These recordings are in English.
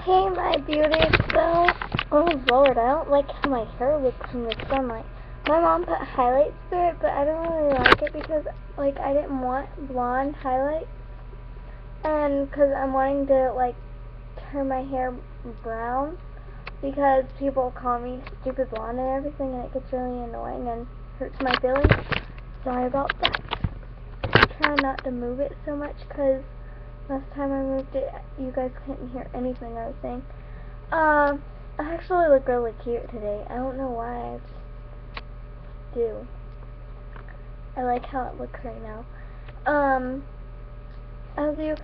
Hey, my beauty. So, oh Lord, I don't like how my hair looks in the sunlight. My mom put highlights to it, but I don't really like it because, like, I didn't want blonde highlights. And because I'm wanting to, like, turn my hair brown because people call me stupid blonde and everything, and it gets really annoying and hurts my feelings. Sorry about that. I'm trying not to move it so much because last time I moved it, you guys couldn't hear anything I was saying. I actually look really cute today. I don't know why, I just do. I like how it looks right now. As you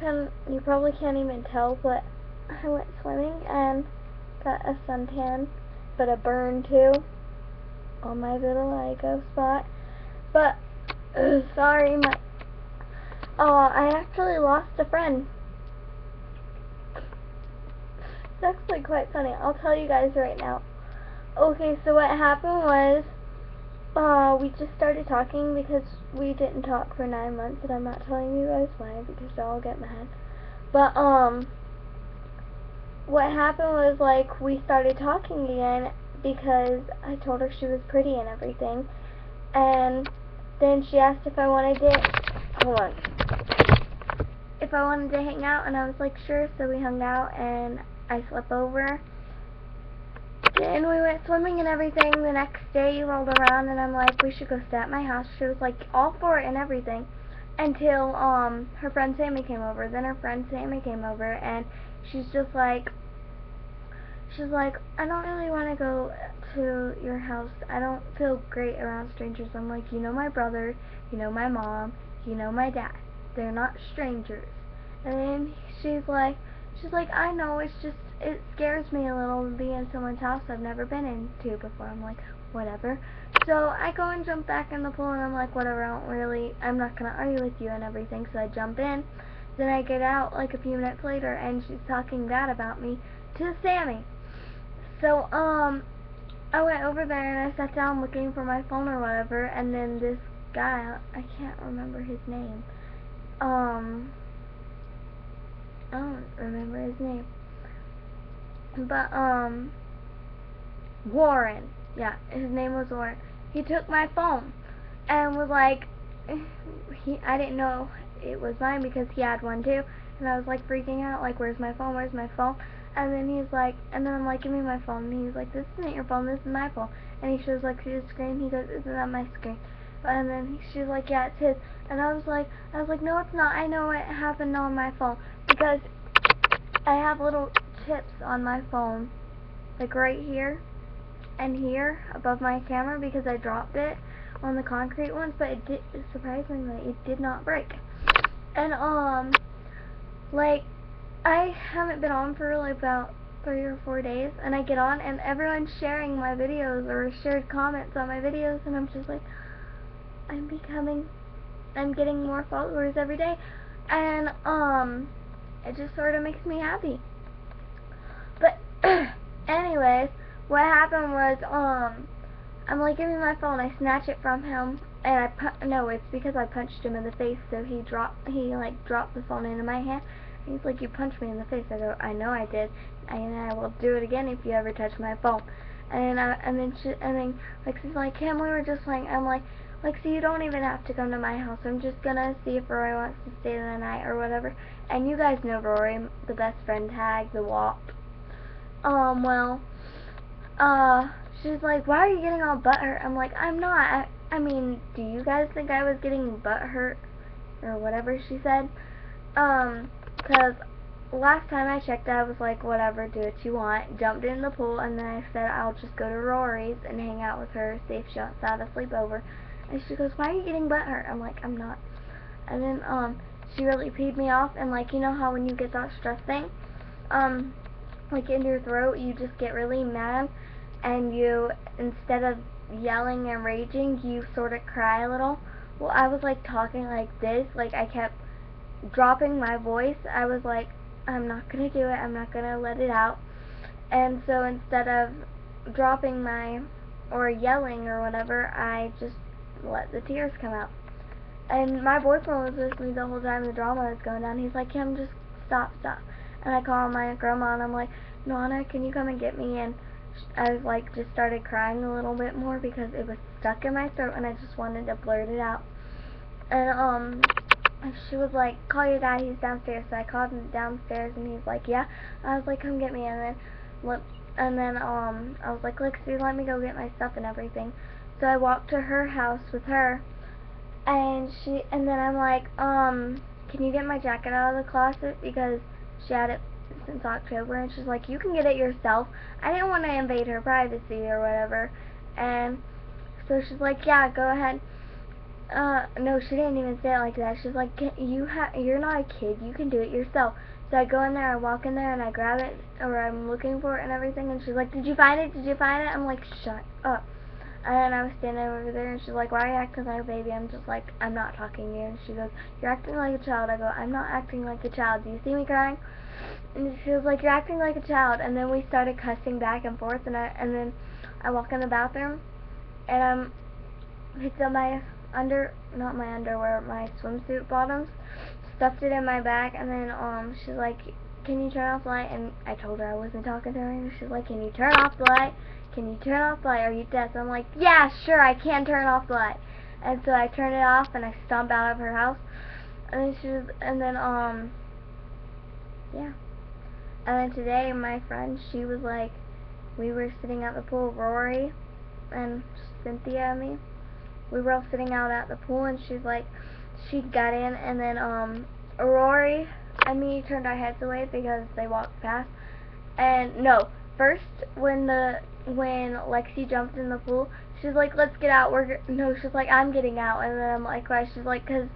probably can't even tell, but I went swimming and got a suntan, but a burn too on my vitiligo spot. But sorry, I actually lost a friend. It's actually quite funny. I'll tell you guys right now. Okay, so what happened was, we just started talking because we didn't talk for 9 months, and I'm not telling you guys why because y'all get mad. But, what happened was, like, we started talking again because I told her she was pretty and everything. And then she asked if I wanted to hang out, and I was like, sure. So we hung out, and I slept over. Then we went swimming and everything. The next day rolled around, and I'm like, we should go stay at my house. She was like, all for it and everything. Until, her friend Sammy came over. Then her friend Sammy came over, and she's like, I don't really want to go to your house. I don't feel great around strangers. I'm like, you know my brother, you know my mom, you know my dad. They're not strangers. And then she's like, I know, it scares me a little to be in someone's house I've never been into before. I'm like, whatever. So I go and jump back in the pool, and I'm like, whatever, I'm not going to argue with you and everything. So I jump in. Then I get out like a few minutes later, and she's talking bad about me to Sammy. So, I went over there and I sat down looking for my phone or whatever, and then this guy, I can't remember his name. I don't remember his name. But, Warren. Yeah, his name was Warren. He took my phone and was like, I didn't know it was mine because he had one too. And I was like freaking out, like, where's my phone, where's my phone? And then I'm like, give me my phone. And he's like, this isn't your phone, this is my phone. And he shows like his screen. He goes, isn't that my screen? And then she's like, yeah, it's his. And I was like, no, it's not. I know what happened on my phone because I have little chips on my phone, like right here and here above my camera because I dropped it on the concrete once, but surprisingly, it did not break. And like, I haven't been on for like about 3 or 4 days, and I get on and everyone's sharing my videos or shared comments on my videos, and I'm just like, I'm getting more followers every day, and it just sort of makes me happy. But anyways, what happened was, I'm like, give me my phone. I snatch it from him, and no, it's because I punched him in the face, so he dropped the phone into my hand. And he's like, you punched me in the face. I go, I know I did, and I will do it again if you ever touch my phone. And then she's like, Kim, we were just playing. I'm like, so you don't even have to come to my house. I'm just gonna see if Rory wants to stay the night or whatever. And you guys know Rory, the best friend tag, the walk. She's like, why are you getting all butthurt? I'm like, I'm not. I mean, do you guys think I was getting butthurt? Or whatever she said. Because last time I checked, I was like, whatever, do what you want. Jumped in the pool, and then I said I'll just go to Rory's and hang out with her, see if she wants to have a sleepover. And she goes, why are you getting butthurt? I'm like, I'm not. And then, she really peed me off, and like, you know how when you get that stress thing, like in your throat, you just get really mad, and you, instead of yelling and raging, you sort of cry a little. Well, I was like talking like this, like I kept dropping my voice. I was like, I'm not gonna do it, I'm not gonna let it out. And so instead of dropping or yelling or whatever, I just let the tears come out. And my boyfriend was with me the whole time the drama was going down. He's like, Kim, just stop. And I call my grandma and I'm like, Nana, can you come and get me? And I like just started crying a little bit more because it was stuck in my throat and I just wanted to blurt it out. And she was like, call your dad, he's downstairs. So I called him downstairs and he's like, yeah. I was like, come get me. And then I was like, Lexi, let me go get my stuff and everything. So I walked to her house with her, and then I'm like, can you get my jacket out of the closet, because she had it since October. And she's like, you can get it yourself. I didn't want to invade her privacy or whatever. And so she's like, yeah, go ahead. No, she didn't even say it like that. She's like, you're not a kid, you can do it yourself. So I go in there, I walk in there, and I grab it, or I'm looking for it and everything, and she's like, did you find it? Did you find it? I'm like, shut up. And then I was standing over there, and she's like, why are you acting like a baby? I'm just like, I'm not talking to you. And she goes, you're acting like a child. I go, I'm not acting like a child. Do you see me crying? And she was like, you're acting like a child. And then we started cussing back and forth, and then I walk in the bathroom, and picked up my not my underwear, my swimsuit bottoms, stuffed it in my bag, and then she's like, can you turn off the light? And I told her I wasn't talking to her, and she's like, can you turn off the light? Can you turn off the light? Are you deaf? So I'm like, yeah, sure, I can turn off the light. And so I turn it off, and I stomp out of her house. And then yeah. And then today, my friend, she was like, we were sitting at the pool, Rory and Cynthia and me. We were all sitting out at the pool, and she's like, she got in, and then Rory and me turned our heads away because they walked past. And no, first when Lexi jumped in the pool, she's like, let's get out. She's like, I'm getting out. And then I'm like, why? She's like, cause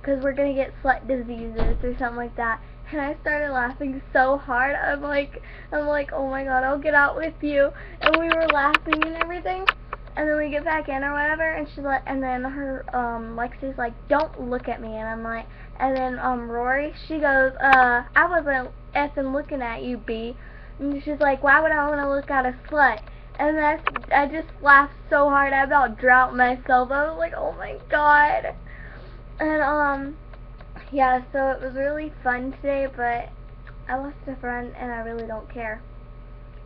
we're gonna get slut diseases or something like that. And I started laughing so hard. I'm like, oh my god, I'll get out with you. And we were laughing and everything. And then we get back in or whatever, and she's like, and then her Lexi's like, don't look at me. And I'm like, and then Rory, she goes, I wasn't effing looking at you, B. And she's like, why would I want to look at a slut? And I just laughed so hard I about drowned myself. I was like, oh my god. And yeah, so it was really fun today, but I lost a friend and I really don't care.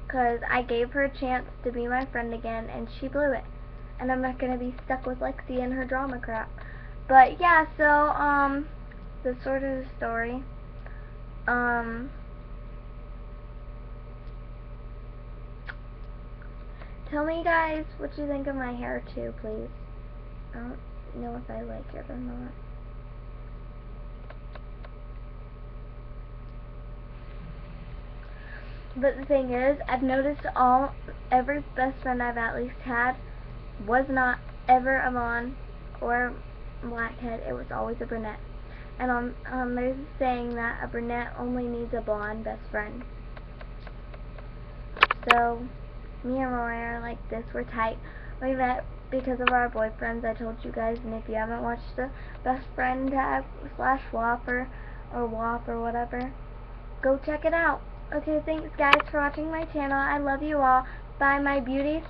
Because I gave her a chance to be my friend again, and she blew it. And I'm not going to be stuck with Lexi and her drama crap. But yeah, so, that's sort of the story. Tell me, guys, what you think of my hair, too, please. I don't know if I like it or not. But the thing is, I've noticed every best friend I've at least had was not ever a blonde or blackhead. It was always a brunette. And there's a saying that a brunette only needs a blonde best friend. So, me and Rory are like this. We're tight. We met because of our boyfriends, I told you guys. And if you haven't watched the Best Friend Tag / Whopper or WAP or whatever, go check it out. Okay, thanks guys for watching my channel. I love you all. Bye, my beauties.